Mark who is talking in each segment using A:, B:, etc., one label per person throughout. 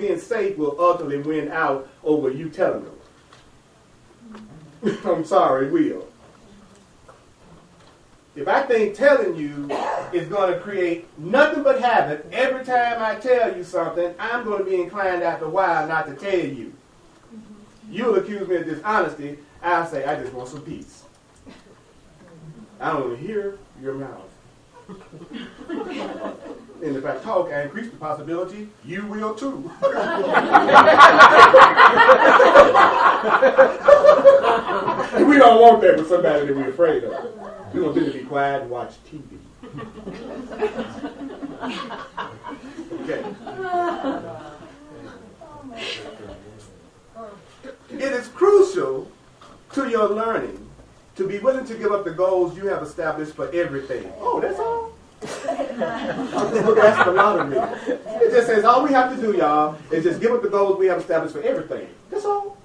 A: being safe will ultimately win out over you telling them. I'm sorry, it will. If I think telling you is going to create nothing but havoc, every time I tell you something, I'm going to be inclined after a while not to tell you. You'll accuse me of dishonesty. I'll say, I just want some peace. I don't want to hear your mouth. And if I talk, I increase the possibility you will too. And we don't want that with somebody that we're afraid of. We want them to be quiet and watch TV. Okay. It is crucial to your learning to be willing to give up the goals you have established for everything. Oh, that's all? That's a lot of me. It just says all we have to do, y'all, is just give up the goals we have established for everything. That's all.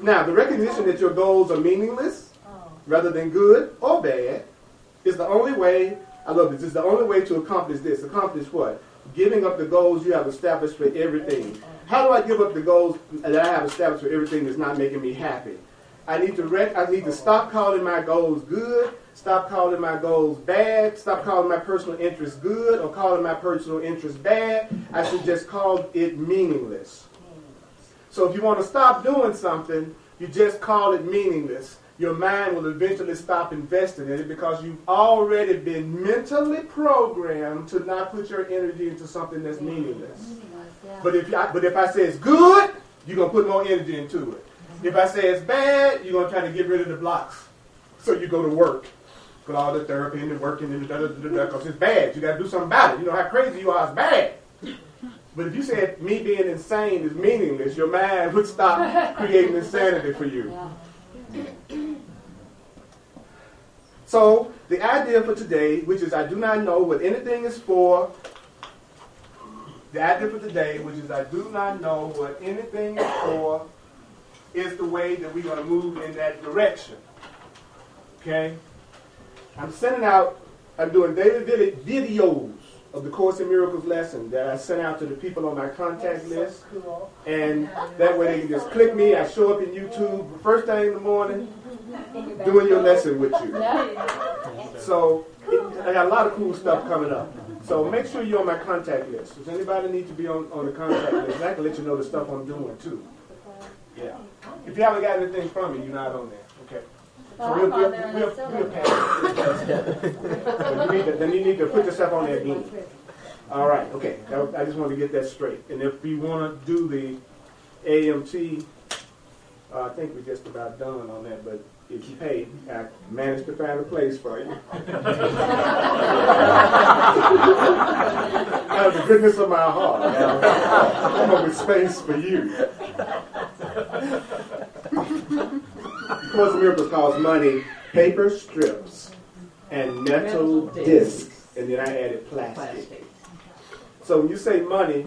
A: Now, the recognition that your goals are meaningless, rather than good or bad, is the only way, I love this, is the only way to accomplish this. Accomplish what? Giving up the goals you have established for everything. How do I give up the goals that I have established for everything that's not making me happy? I need to stop calling my goals good, stop calling my goals bad, stop calling my personal interest good or calling my personal interest bad. I should just call it meaningless. So if you want to stop doing something, you just call it meaningless. Your mind will eventually stop investing in it because you've already been mentally programmed to not put your energy into something that's meaningless. But if I say it's good, you're going to put more energy into it. If I say it's bad, you're going to try to get rid of the blocks. So you go to work. Put all the therapy and the working and the because it's bad. You got to do something about it. You know how crazy you are, it's bad. But if you said me being insane is meaningless, your mind would stop creating insanity for you. So the idea for today, which is I do not know what anything is for. The idea for today, which is I do not know what anything is for, is the way that we're going to move in that direction. Okay? I'm doing daily videos of the Course in Miracles lesson that I sent out to the people on my contact list.
B: Cool.
A: And that way they can just click me. I show up in YouTube the first thing in the morning doing your lesson with you. So I got a lot of cool stuff coming up. So make sure you're on my contact list. Does anybody need to be on the contact list? I can let you know the stuff I'm doing too. Yeah. If you haven't got anything from me, you're not on there. Okay. So we'll pass it. Then you need to put yourself on there again. All right. Okay. I just want to get that straight. And if you want to do the AMT, I think we're just about done on that. But if you pay, I managed to find a place for you. Out of the goodness of my heart, I'm up with space for you. Course in Miracles calls money paper strips and metal discs, and then I added plastic. So when you say money,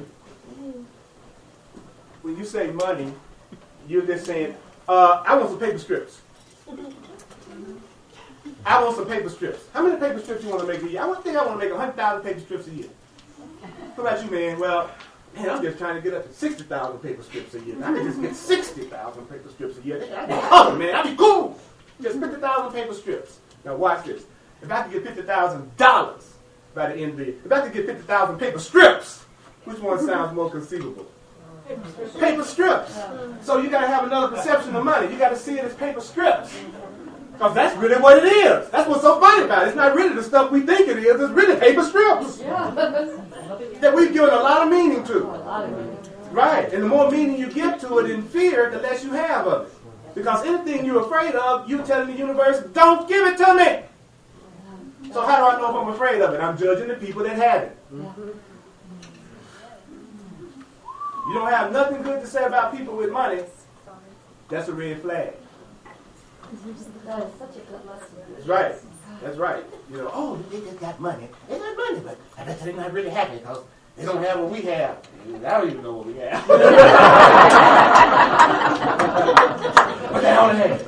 A: you're just saying, I want some paper strips. I want some paper strips. How many paper strips you want to make a year? I think I want to make 100,000 paper strips a year. What about you, man? Well, man, I'm just trying to get up to 60,000 paper strips a year. I can just get 60,000 paper strips a year. I'd be cool, man. I'd be cool. Just 50,000 paper strips. Now watch this. If I could get $50,000 by the end of the year, if I could get 50,000 paper strips, which one sounds more conceivable? Paper strips. So you got to have another perception of money. You got to see it as paper strips. Because that's really what it is. That's what's so funny about it. It's not really the stuff we think it is. It's really paper strips. That we've given a lot of meaning to. Right. And the more meaning you give to it in fear, the less you have of it. Because anything you're afraid of, you're telling the universe, don't give it to me. So how do I know if I'm afraid of it? I'm judging the people that have it. You don't have nothing good to say about people with money, that's a red flag.
B: That is such a good lesson.
A: That's right. That's right. You know, oh, they just got money. They got money, but I bet they're not really happy because they don't have what we have. I don't even know what we have. But they don't have.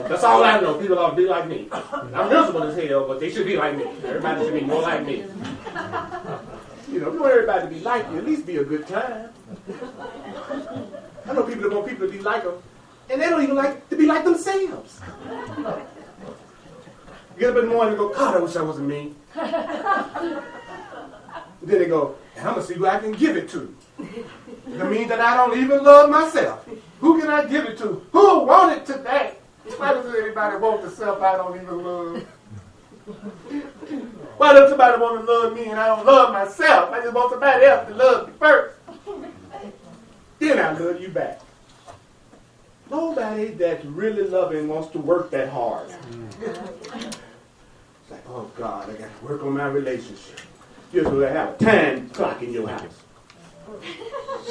A: That's all I know. People ought to be like me. I'm miserable as hell, but they should be like me. Everybody should be more like me. You know, if you want everybody to be like you, at least be a good time. I know people that want people to be like them, and they don't even like to be like themselves. Get up in the morning and go, God, I wish I wasn't me. Then they go, I'm going to see who I can give it to. That means that I don't even love myself. Who can I give it to? Who want it today? Why does anybody want the self I don't even love? Why does somebody want to love me and I don't love myself? I just want somebody else to love me first. Then I love you back. Nobody that's really loving wants to work that hard. It's like, oh God, I got to work on my relationship. You're going to have a time clock in your house.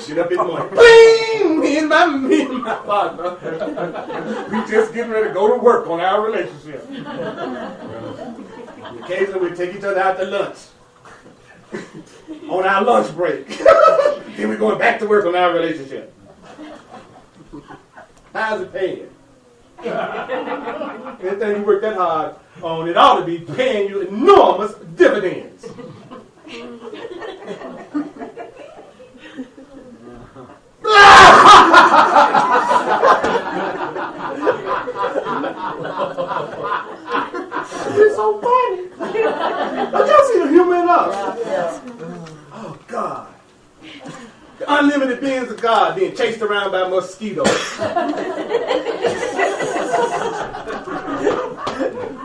A: Get up in the morning. Bling! Me and my partner. We just getting ready to go to work on our relationship. Occasionally we take each other out to lunch. On our lunch break. Then we're going back to work on our relationship. How's it paying? Anything you work that hard on, it ought to be paying you enormous dividends. It's so funny. Don't y'all see the humor in us? Oh, God. The unlimited beings of God being chased around by mosquitoes.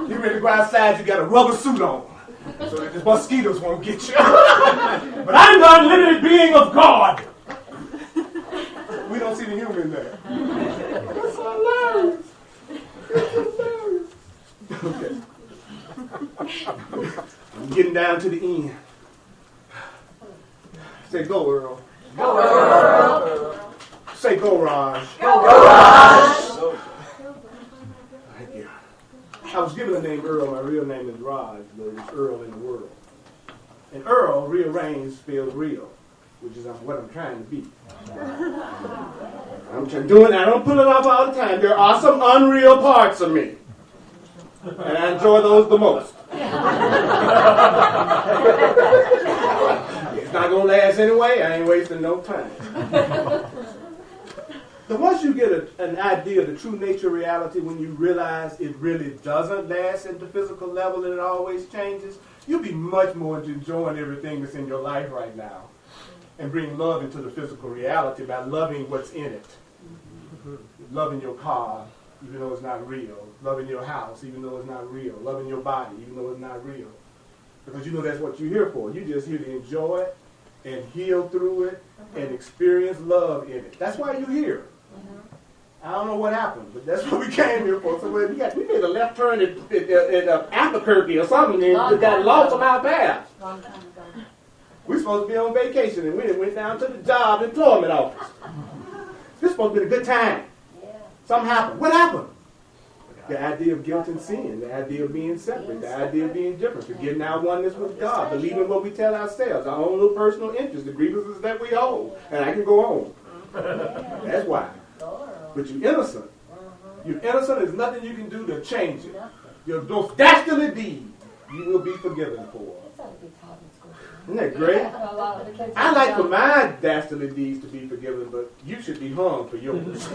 A: You ready to go outside, you got a rubber suit on. So that the mosquitoes won't get you. But I'm the unlimited being of God. We don't see the humor in there. That's hilarious. Okay. I'm getting down to the end. Say go, Earl.
C: Go, Earl.
A: Say go, Raj.
C: Go, Raj.
A: Thank you. I was given the name Earl. My real name is Raj, but it's Earl in the world. And Earl, rearranged, spells real, which is what I'm trying to be. I'm doing. I don't pull it off all the time. There are some unreal parts of me, and I enjoy those the most. It's not gonna last anyway. I ain't wasting no time. So once you get an idea of the true nature of reality, when you realize it really doesn't last at the physical level and it always changes, you'll be much more enjoying everything that's in your life right now and bring love into the physical reality by loving what's in it. Loving your car, even though it's not real. Loving your house, even though it's not real. Loving your body, even though it's not real. Because you know that's what you're here for. You're just here to enjoy it and heal through it and experience love in it. That's why you're here. I don't know what happened, but that's what we came here for. So we made a left turn at Albuquerque or something and got lost on our path. We're supposed to be on vacation and we went down to the job employment office. This is supposed to be a good time. Something happened. What happened? The idea of guilt and sin, the idea of being separate, the idea of being different, forgetting our oneness with God, believing what we tell ourselves, our own little personal interests, the grievances that we hold. And I can go on. That's why. But you're innocent. You're innocent. There's nothing you can do to change it. Your most dastardly deed, you will be forgiven for. Isn't that great? I like for my dastardly deeds to be forgiven, but you should be hung for yours.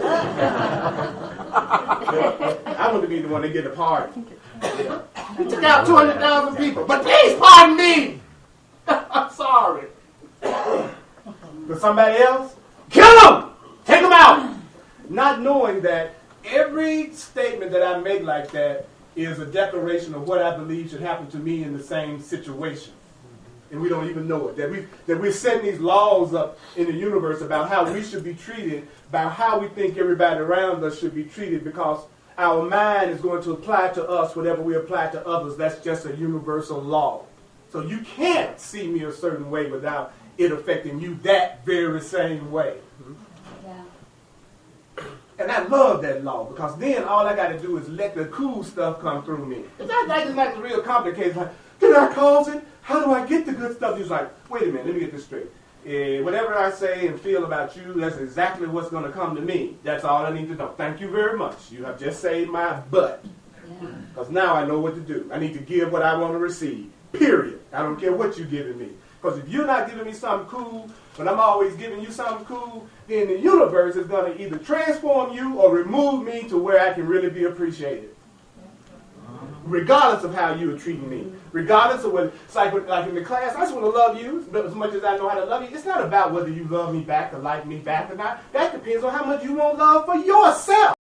A: I want to be the one that get a pardon. He took out 200,000 people, but please pardon me. I'm sorry. But somebody else, kill them. Take them out. Not knowing that every statement that I make like that is a declaration of what I believe should happen to me in the same situation. And we don't even know it. That we're setting these laws up in the universe about how we should be treated, about how we think everybody around us should be treated, because our mind is going to apply to us whatever we apply to others. That's just a universal law. So you can't see me a certain way without it affecting you that very same way. And I love that law, because then all I got to do is let the cool stuff come through me. It's not like the real complicated. Like, can I cause it? How do I get the good stuff? He's like, wait a minute, let me get this straight. Whatever I say and feel about you, that's exactly what's going to come to me. That's all I need to know. Thank you very much. You have just saved my butt. Because now I know what to do. I need to give what I want to receive. Period. I don't care what you're giving me. Because if you're not giving me something cool, but I'm always giving you something cool, then the universe is going to either transform you or remove me to where I can really be appreciated. Regardless of how you are treating me. Regardless of what, it's like in the class, I just want to love you as much as I know how to love you. It's not about whether you love me back or like me back or not. That depends on how much you want love for yourself.